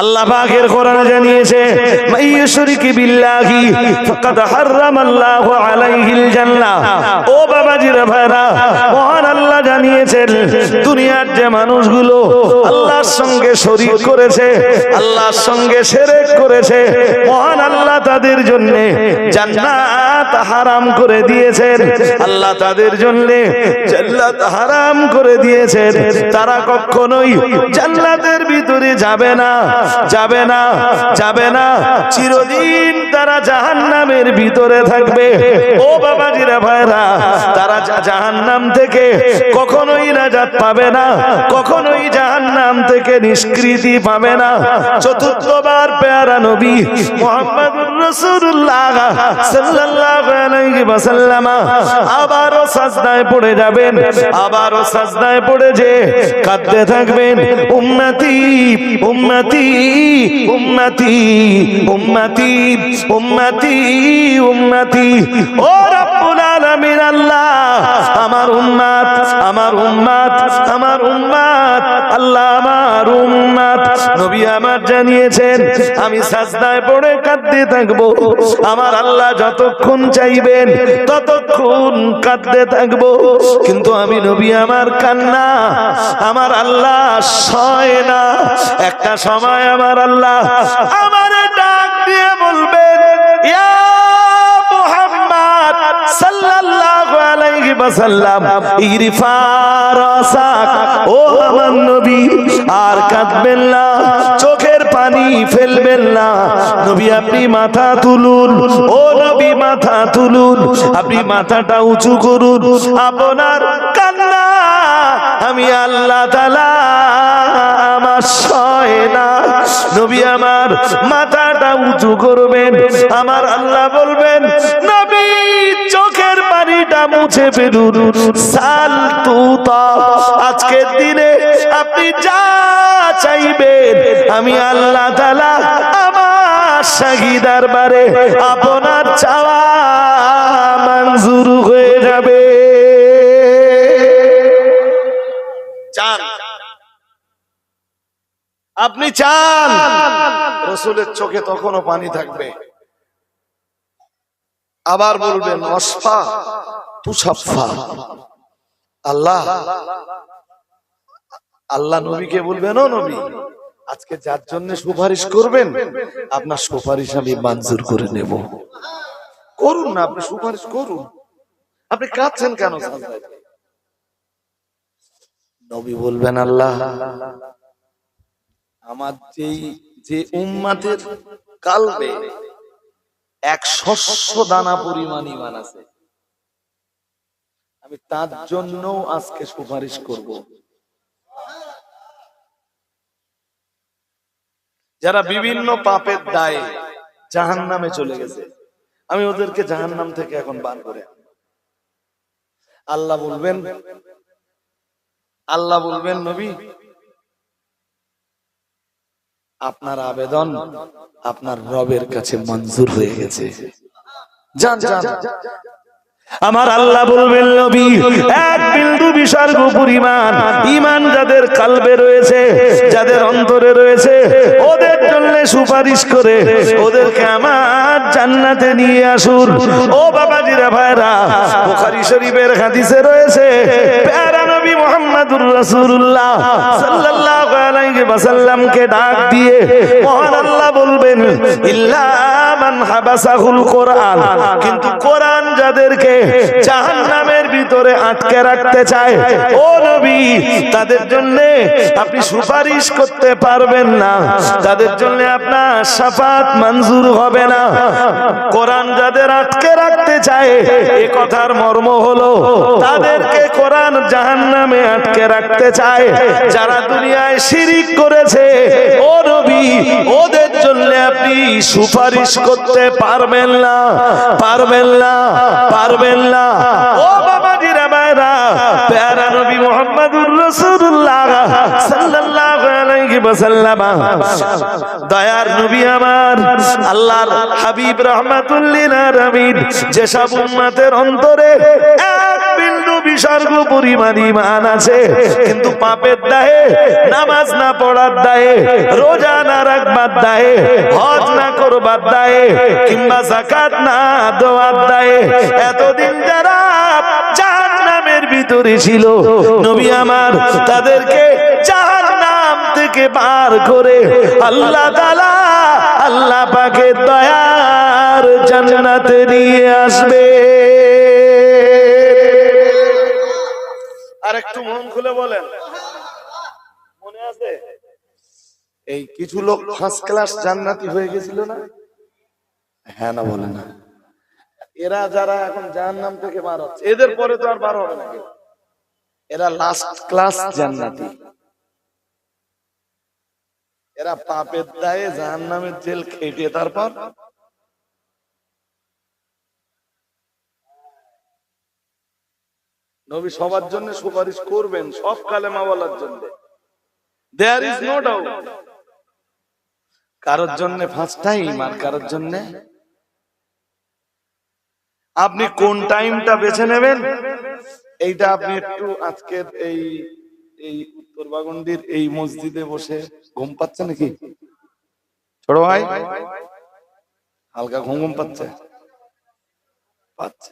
আল্লাহ পাকের কোরআনে জানিয়েছে মাইয়ুশরিকি বিল্লাহি ফাকাদ হারামাল্লাহু আলাইহিল জান্নাহ। ও বাবাজিরা ভাইরা, মহান আল্লাহ জানিয়েছেন দুনিয়ার যে মানুষগুলো আল্লাহর সঙ্গে শরীক করেছে, আল্লাহর সঙ্গে শিরক করেছে, মহান আল্লাহ তাদের জন্য জান্নাত হারাম করে দিয়েছেন। আল্লাহ তাদের জন্য জান্নাত হারাম করে দিয়েছেন। তারা কখনোই জান্নাতের ভিতরে যাবে না, যাবে না, যাবে না। চিরদিন তারা জাহান্নামের ভিতরে থাকবে। ও বাবাজিরা ভাইরা, তারা জাহান্নাম থেকে কখনোই নাজাত পাবে না, কখনোই জাহান্নাম থেকে নিষ্কৃতি পাবে না। চতুর্থবার পেয়ারা নবী মুহাম্মদুর রাসূলুল্লাহ সাল্লাল্লাহু আলাইহি ওয়াসাল্লাম আবারো সাজদায় পড়ে যাবেন, আবারো সাজদায় পড়ে যে কাঁদতে থাকবেন, উম্মতি উম্মতি উম্মতি উম্মতি উম্মতি উম্মতি। ও রব্বুল আলামিন আল্লাহ, আমার উম্মত, আমার উম্মত, আমার উম্মত, আল্লাহ আমার উম্মত। নবী আমার জানিয়েছেন আমি সাজদায় পড়ে কাঁদতে থাকবো, আমার আল্লাহ যতক্ষণ চাইবেন ততক্ষণ কাঁদতে থাকবো। কিন্তু আমি নবী আমার কান্না আমার আল্লাহ সয় না। একটা সময় আমার আল্লাহ আমারে ডাক দিয়ে বলবেন, ইয়া মুহাম্মদ সাল্লাল্লাহু আলাইহি ওয়াসাল্লাম ইরফা রাসাক। ও আমার নবী, আর কাঁদবেন না, চোখের পানি ফেলবেন না। নবী আপনি মাথা তুলুন, ও নবী মাথা তুলুন, আপনি মাথাটা উঁচু করুন। আপনার কান্না আমি আল্লাহ তাআলা আমার সয় না। নবী আমার মাথাটা উঁচু করবেন, আমার আল্লাহ বলবেন নবী চোখের পানিটা মুছে ফেলুন। সাল তুতা, আজকের দিনে আপনি যা চাইবেন আমি আল্লাহ তাআলা আমার শাহী দরবারে আপনার চাওয়া মঞ্জুর হয়ে যাবে। চান, আপনি চান, রাসূলের চোখে তখনও পানি থাকবে। আবার বলবেন ওয়াসফা তুসাফা। আল্লাহ, আল্লাহ নবীকে বলবেন, ও নবী আজকে যার জন্য সুপারিশ করবেন আপনার সুপারিশ আমি মঞ্জুর করে নেব। করুন না, আপনি সুপারিশ করুন। আপনি কাঁদছেন কেন? নবী বলবেন আল্লাহ আমার যে উম্মতের কালবে এক শস্য দানা পরিমাণ ঈমান আছে, আমি তার জন্য আজকে সুপারিশ করব। যারা বিভিন্ন পাপের দায়ে জাহান্নামে চলে গেছে, আমি ওদেরকে জাহান্নাম থেকে এখন বার করে আল্লাহ বলবেন, আল্লাহ বলবেন নবী আপনার আবেদন আপনার রবের কাছে মঞ্জুর হয়ে গেছে, যান যান। আমার আল্লাহ বলবেন নবী এক বিন্দু বিসর্গ পরিমাণ ঈমান যাদের কালবে রয়েছে, যাদের অন্তরে রয়েছে, ওদের জন্য সুপারিশ করে ওদেরকে আমার জান্নাতে নিয়ে আসুন। ও বাবাজিরা ভাইরা, বুখারী শরীফের হাদিসে রয়েছে প্যারা নবী মুহাম্মদুর রাসূলুল্লাহ সাল্লাল্লাহু আলাইহি ওয়াসাল্লামকে ডাক দিয়ে মহান আল্লাহ বলবেন ইল্লা মান হাবাসাহুল কোরআন, কিন্তু কোরআন যাদেরকে জাহান্নামের ভিতরে আটকে রাখতে চায় ও নবী তাদের জন্য আপনি সুপারিশ করতে পারবেন না, তাদের জন্য আপনার শাফাত মঞ্জুর হবে না। কোরআন যাদের আটকে রাখতে চায় এই কথার মর্ম হলো তাদেরকে কোরআন জাহান্নামে আটকে রাখতে চায়। যারা দুনিয়ায় শিরিক করেছে ও নবী ওদের জন্য আপনি সুপারিশ করতে পারবেন না, পারবেন না, পারবেন না। ও বাবাজিরা ভাইরা, প্যারা নবী মুহাম্মদুর রাসূলুল্লাহ সাল্লাল্লাহু আলাইহি ওয়াসাল্লাম দয়ার নবী আমার আল্লাহর হাবিব রাহমাতুল লিল আলামিন যেসব উম্মতের অন্তরে এক বিন্দু বিসর্গ পরিমাণ ঈমান আছে, কিন্তু পাপের দায়ে, নামাজ না পড়ার দায়ে, রোজা না রাখবার দায়ে, হজ না করবার দায়ে, কিংবা যাকাত না দেওয়ার দায়ে এতদিন যারা জাহান্নামের ভিতরে ছিল, নবী আমার তাদেরকে জাহান্নাম থেকে বার করে আল্লাহ তাআলা আল্লাহ পাকের দয়ার জান্নাতে নিয়ে আসবে। আর একটু মন খুলে বলেন, মনে আছে এই কিছু লোক ফার্স্ট ক্লাস জান্নাতি হয়ে গেছিল না? হ্যাঁ না বলে না? এরা যারা এখন জাহান্নাম থেকে বার হচ্ছে, এদের পরে তো আর বার হবে না কেউ। এরা লাস্ট ক্লাস জান্নাতি। এরা পাপের দায়ে জাহান্নামের জেল খেটে তারপর নবী সবার জন্য সুপারিশ করবেন, সব কালেমা বলার জন্য। There is no doubt. কারোর জন্য ফার্স্ট টাইম, আর কারোর জন্য আপনি কোন টাইমটা বেছে নেবেন, এইটা আপনি একটু আজকের এই এই উত্তর বাগন্ডির এই মসজিদে বসে ঘুম পাচ্ছে নাকি ছোট ভাই? হালকা ঘুম ঘুম পাচ্ছে? পাচ্ছে।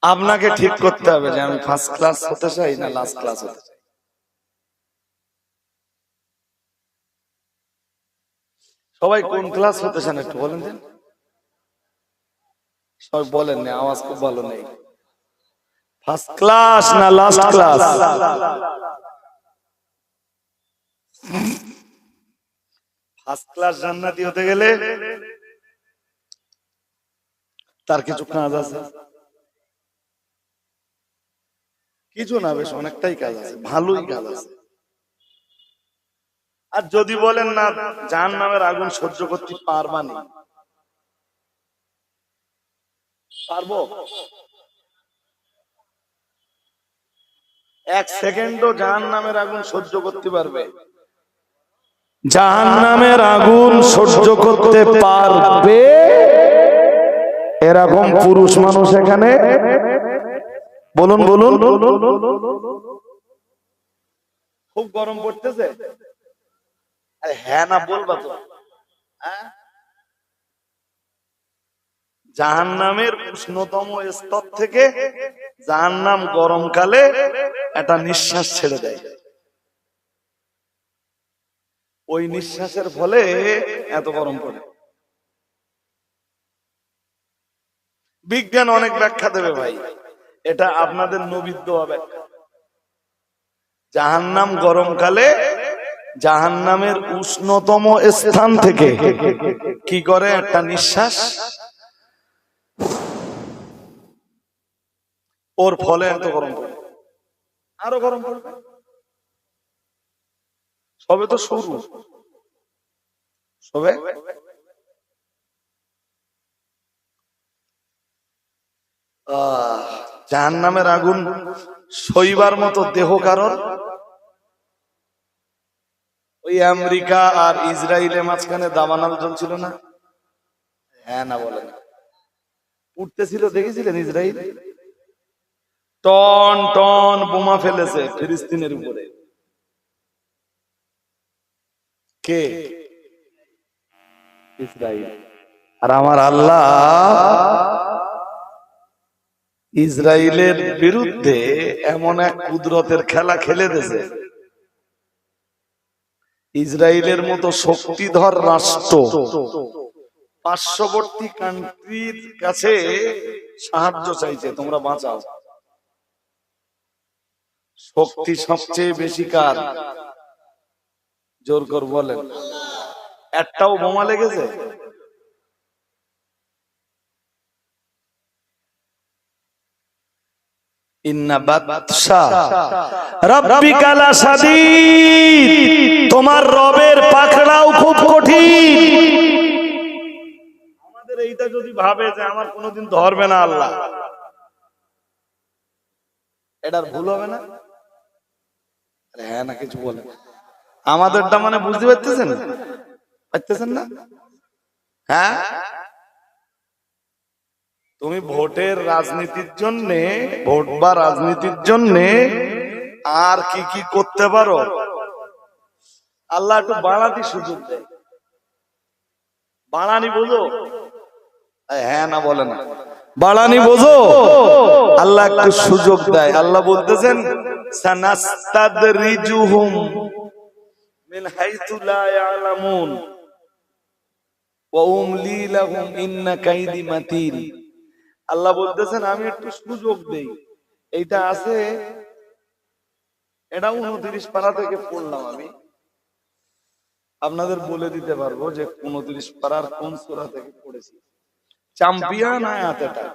আপনাকে ঠিক করতে হবে যে আমি ফার্স্ট ক্লাস হতে চাই না লাস্ট ক্লাস হতে চাই। সবাই কোন ক্লাস হতে চান একটু বলেন দেন। সবাই বলেন না, আওয়াজ খুব ভালো নেই। ফার্স্ট ক্লাস না লাস্ট ক্লাস? ফার্স্ট ক্লাস জান্নাতি হতে গেলে তার কিছু কাজ আছে, কিছু না বেশ অনেকটাই কাজ আছে, ভালোই কাজ আছে। আর যদি বলেন না জাহান্নামের আগুন সহ্য করতে পারবা না, পারবো? এক সেকেন্ডও জাহান্নামের আগুন সহ্য করতে পারবে? জাহান্নামের আগুন সহ্য করতে পারবে এরকম পুরুষ মানুষ এখানে বলুন বলুন। খুব গরম পড়তেছে? আরে হ্যাঁ না বলবা তো। জাহান্নামের উষ্ণতম স্তর থেকে জাহান্নাম গরমকালে একটা নিঃশ্বাস ছেড়ে দেয়, ওই নিঃশ্বাসের ফলে এত গরম পড়ে। বিজ্ঞান অনেক ব্যাখ্যা দেবে ভাই, এটা আপনাদের নবীর দেওয়া ব্যাখ্যা। জাহান্নাম গরমকালে জাহান্নামের উষ্ণতম স্থান থেকে কি করে একটা নিঃশ্বাস, ওর ফলে এত গরম পড়ে, আরো গরম পড়বে। সবে তো শুরু, সবে জাহান্নামের আগুন সইবার মতো দেহ কারণ? ওই আমেরিকা আর ইসরায়েলের মাঝখানে দাবানল চলছিল না? হ্যাঁ না বলেন। উঠতেছিল দেখেছিলেন? ইসরায়েল টন টন বোমা ফেলেছে ফিলিস্তিনের উপরে। কে? ইসরায়েল। আর আমার আল্লাহ ইসরায়েলের বিরুদ্ধে এমন এক কুদরতের খেলা খেলে দিয়েছে, ইসরায়েলের মতো শক্তিধর রাষ্ট্র পার্শ্ববর্তী কান্ট্রির কাছে সাহায্য চাইছে, তোমরা বাঁচাও। শক্তি সবচেয়ে বেশি কার? জোর করে বলেন। একটাও বোমা লেগেছে? তোমার রবের পাকড়াও খুব কঠিন। আমাদের এইটা যদি ভাবে যে আমার কোনোদিন ধরবে না আল্লাহ, এটার ভুল হবে না? হ্যাঁ না কিছু বলে আমাদেরটা মানে বুঝতে পারতেছেন? পারতেছেন না? হ্যাঁ তুমি ভোটের রাজনীতির জন্য, ভোট বা রাজনীতির জন্য আর কি কি করতে পারো, আল্লাহ একটু বাড়াতে সুযোগ দেয়। বাড়ানি বোঝো? হ্যাঁ না বলে না, বাড়ানি বোঝো? আল্লাহ একটু সুযোগ দেয়। আল্লাহ বলতেছেন সানাস্তাদরিজুহুম মিন হাইতু লা ইয়ালামুন ওয়া উমলি লাহুম ইন্না কাইদি মাতিন। আল্লাহ বলতেছেন আমি একটু সুযোগ দেই। এইটা আছে, এটা 29 পারা থেকে পড়লাম আমি, আপনাদের বলে দিতে পারবো যে 29 পারার কোন সূরা থেকে পড়েছি। চ্যাম্পিয়ন আয়াত এটা।